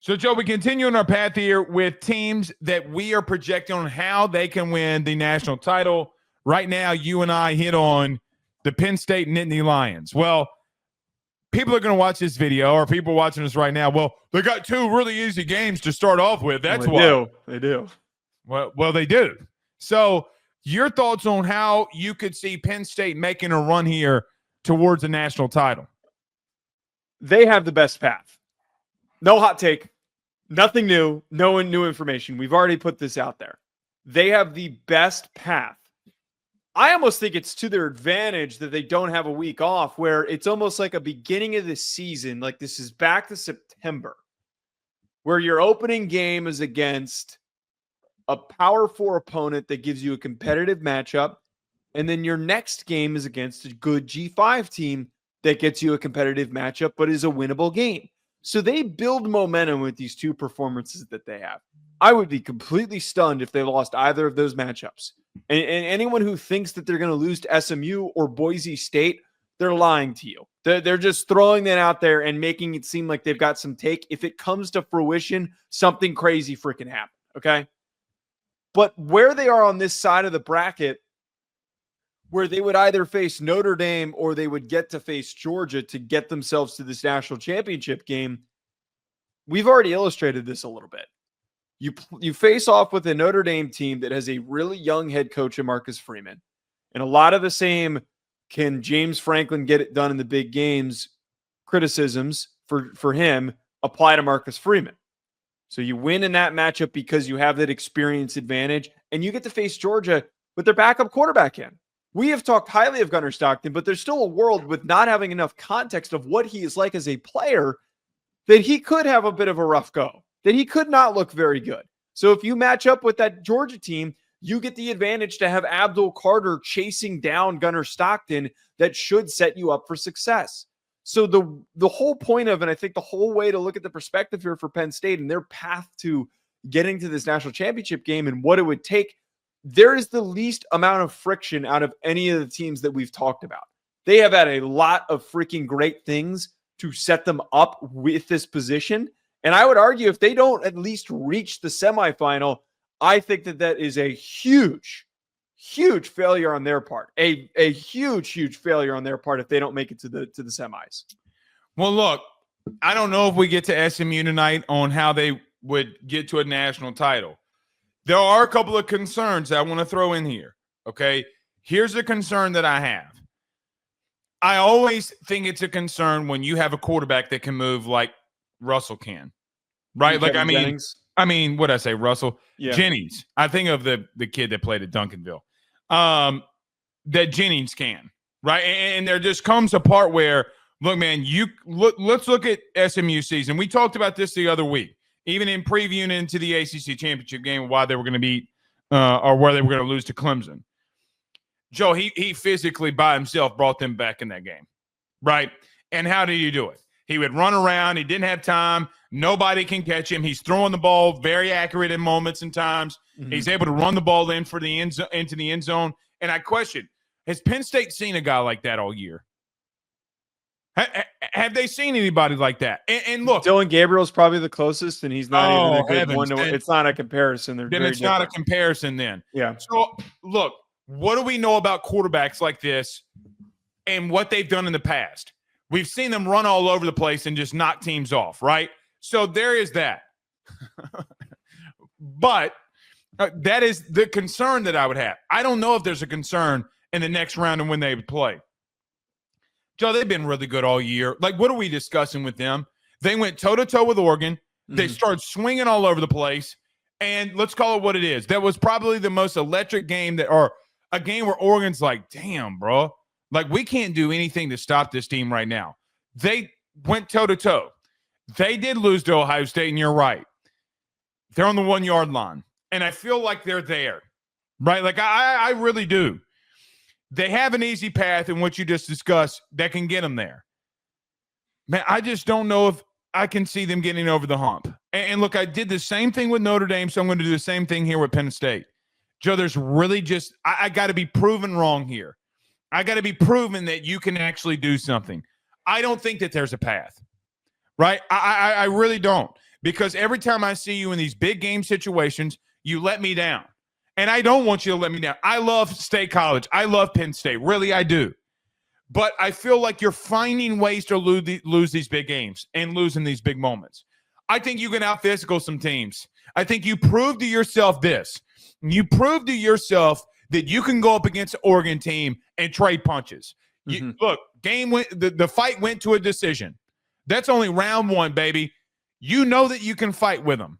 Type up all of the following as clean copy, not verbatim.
So, Joe, we continue on our path here with teams that we are projecting on how they can win the national title. Right now, you and I hit on the Penn State Nittany Lions. Well, people are going to watch this video, or people watching us right now. Well, they got two really easy games to start off with. That's why. They do. Well, they do. So, your thoughts on how you could see Penn State making a run here towards a national title? They have the best path. No hot take. Nothing new. No new information. We've already put this out there. They have the best path. I almost think it's to their advantage that they don't have a week off, where it's almost like a beginning of the season. Like this is back to September, where your opening game is against a Power 4 opponent that gives you a competitive matchup. And then your next game is against a good G5 team that gets you a competitive matchup, but is a winnable game. So they build momentum with these two performances that they have. I would be completely stunned if they lost either of those matchups. And anyone who thinks that they're going to lose to SMU or Boise State, they're lying to you. They're just throwing that out there and making it seem like they've got some take. If it comes to fruition, something crazy freaking happened, okay? But where they are on this side of the bracket, where they would either face Notre Dame or they would get to face Georgia to get themselves to this national championship game, we've already illustrated this a little bit. You face off with a Notre Dame team that has a really young head coach in Marcus Freeman. And a lot of the same, can James Franklin get it done in the big games, criticisms for him apply to Marcus Freeman. So you win in that matchup because you have that experience advantage, and you get to face Georgia with their backup quarterback in. We have talked highly of Gunnar Stockton, but there's still a world with not having enough context of what he is like as a player that he could have a bit of a rough go, that he could not look very good. So if you match up with that Georgia team, you get the advantage to have Abdul Carter chasing down Gunnar Stockton. That should set you up for success. So the whole point of, and I think the whole way to look at the perspective here for Penn State and their path to getting to this national championship game and what it would take, there is the least amount of friction out of any of the teams that we've talked about. They have had a lot of freaking great things to set them up with this position. And I would argue if they don't at least reach the semifinal, I think that is a huge, huge failure on their part. A huge, huge failure on their part if they don't make it to the semis. Well, look, I don't know if we get to SMU tonight on how they would get to a national title. There are a couple of concerns I want to throw in here, okay? Here's a concern that I have. I always think it's a concern when you have a quarterback that can move like Russell can, right? Like, I mean, what'd I say, Russell? Yeah. Jennings. I think of the kid that played at Duncanville. That Jennings can, right? And there just comes a part where, look, man, let's look at SMU season. We talked about this the other week, even in previewing into the ACC championship game, why they were going to beat or where they were going to lose to Clemson. Joe, he physically by himself brought them back in that game, right? And how did he do it? He would run around. He didn't have time. Nobody can catch him. He's throwing the ball very accurate in moments and times. Mm-hmm. He's able to run the ball in for the into the end zone. And I question, has Penn State seen a guy like that all year? Have they seen anybody like that? And look, Dylan Gabriel's probably the closest, and he's not even a good one. It's not a comparison. Then it's not a comparison then. Yeah. So, look, what do we know about quarterbacks like this and what they've done in the past? We've seen them run all over the place and just knock teams off, right? So there is that. But that is the concern that I would have. I don't know if there's a concern in the next round and when they would play. Joe, they've been really good all year. Like, what are we discussing with them? They went toe-to-toe with Oregon. Mm-hmm. They started swinging all over the place. And let's call it what it is. That was probably the most electric game or a game where Oregon's like, damn, bro. Like, we can't do anything to stop this team right now. They went toe-to-toe. They did lose to Ohio State, and you're right. They're on the 1-yard line. And I feel like they're there, right? Like, I really do. They have an easy path in what you just discussed that can get them there. Man, I just don't know if I can see them getting over the hump. And look, I did the same thing with Notre Dame, so I'm going to do the same thing here with Penn State. Joe, there's really just – I got to be proven wrong here. I got to be proven that you can actually do something. I don't think that there's a path, right? I really don't. because every time I see you in these big game situations, you let me down. And I don't want you to let me down. I love State College. I love Penn State. Really, I do. But I feel like you're finding ways to lose these big games and losing these big moments. I think you can out-physical some teams. I think you proved to yourself this. You proved to yourself that you can go up against an Oregon team and trade punches. Look, the fight went to a decision. That's only round one, baby. You know that you can fight with them.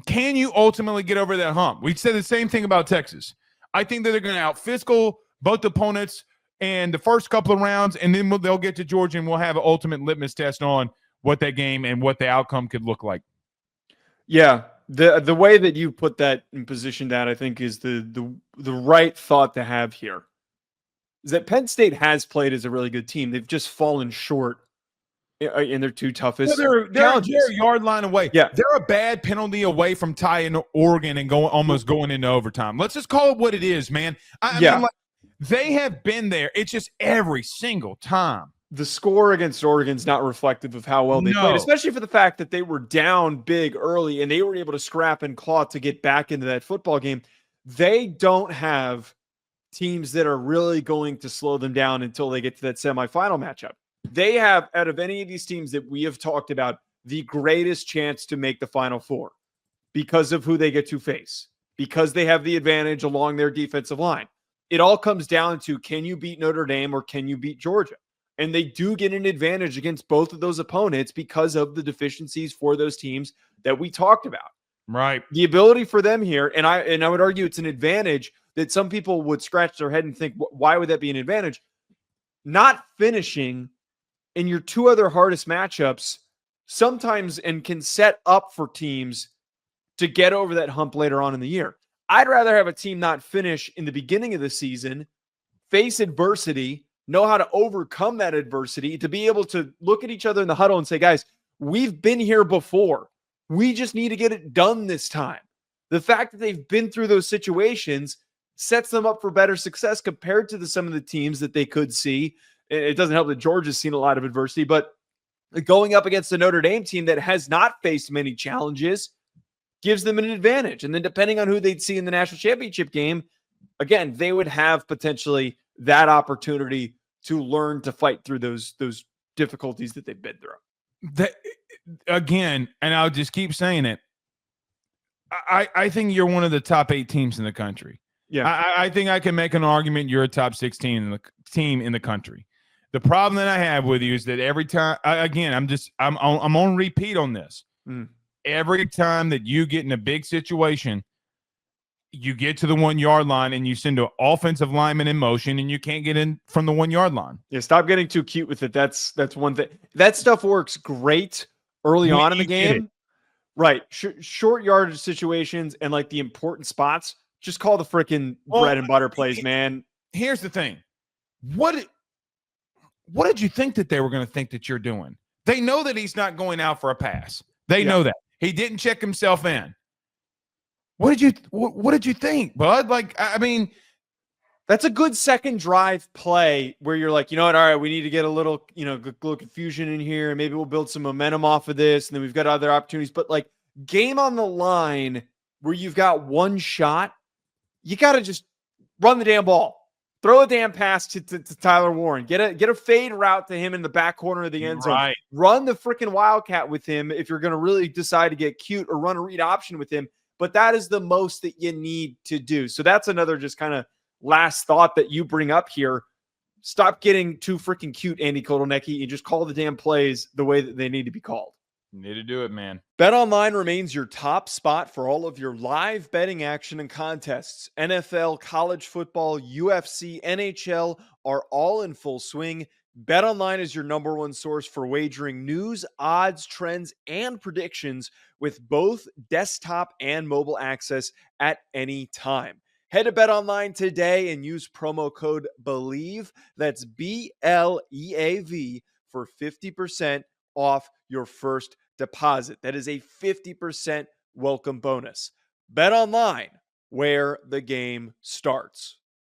Can you ultimately get over that hump? We said the same thing about Texas. I think that they're going to out-physical both opponents and the first couple of rounds, and then they'll get to Georgia, and we'll have an ultimate litmus test on what that game and what the outcome could look like. Yeah, the way that you put that in position, that I think is the right thought to have here. Is that Penn State has played as a really good team. They've just fallen short in their two toughest challenges. They're a yard line away. Yeah. They're a bad penalty away from tying Oregon and almost going into overtime. Let's just call it what it is, man. I mean, like, they have been there. It's just every single time. The score against Oregon's not reflective of how well they played, especially for the fact that they were down big early and they were able to scrap and claw to get back into that football game. They don't have teams that are really going to slow them down until they get to that semifinal matchup. They have, out of any of these teams that we have talked about, the greatest chance to make the Final Four because of who they get to face, because they have the advantage along their defensive line. It all comes down to, can you beat Notre Dame or can you beat Georgia? And they do get an advantage against both of those opponents because of the deficiencies for those teams that we talked about. Right. The ability for them here, and I would argue it's an advantage that some people would scratch their head and think, why would that be an advantage? Not finishing in your two other hardest matchups sometimes and can set up for teams to get over that hump later on in the year. I'd rather have a team not finish in the beginning of the season, face adversity, know how to overcome that adversity, to be able to look at each other in the huddle and say, guys, we've been here before. We just need to get it done this time. The fact that they've been through those situations sets them up for better success compared to some of the teams that they could see. It doesn't help that Georgia's seen a lot of adversity, but going up against the Notre Dame team that has not faced many challenges gives them an advantage. And then depending on who they'd see in the national championship game, again, they would have potentially that opportunity to learn to fight through those difficulties that they've been through. Again, and I'll just keep saying it, I think you're one of the top 8 teams in the country. Yeah, I think I can make an argument you're a top 16 team in the country. The problem that I have with you is that every time, I'm on repeat on this. Every time that you get in a big situation, you get to the 1 yard line and you send an offensive lineman in motion and you can't get in from the 1 yard line. Yeah, stop getting too cute with it. That's one thing. That stuff works great early on in the game. Right. Short yardage situations and like the important spots, just call the freaking bread and butter plays, man. Here's the thing. What did you think that they were going to think that you're doing? They know that he's not going out for a pass. They know that. He didn't check himself in. What did you think, bud? Like, I mean, that's a good second drive play where you're like, you know what? All right, we need to get a little, little confusion in here, and maybe we'll build some momentum off of this, and then we've got other opportunities. But like, game on the line where you've got one shot, you got to just run the damn ball, throw a damn pass to Tyler Warren, get a fade route to him in the back corner of the end zone, right. Run the freaking Wildcat with him if you're going to really decide to get cute, or run a read option with him. But that is the most that you need to do. So that's another just kind of last thought that you bring up here. Stop getting too freaking cute, Andy Kotelnicki, and just call the damn plays the way that they need to be called. You need to do it, man. BetOnline remains your top spot for all of your live betting action and contests. NFL, college football, UFC, NHL are all in full swing. BetOnline is your number one source for wagering news, odds, trends, and predictions with both desktop and mobile access at any time. Head to BetOnline today and use promo code BELIEVE, that's BLEAV, for 50% off your first deposit. That is a 50% welcome bonus. BetOnline, where the game starts.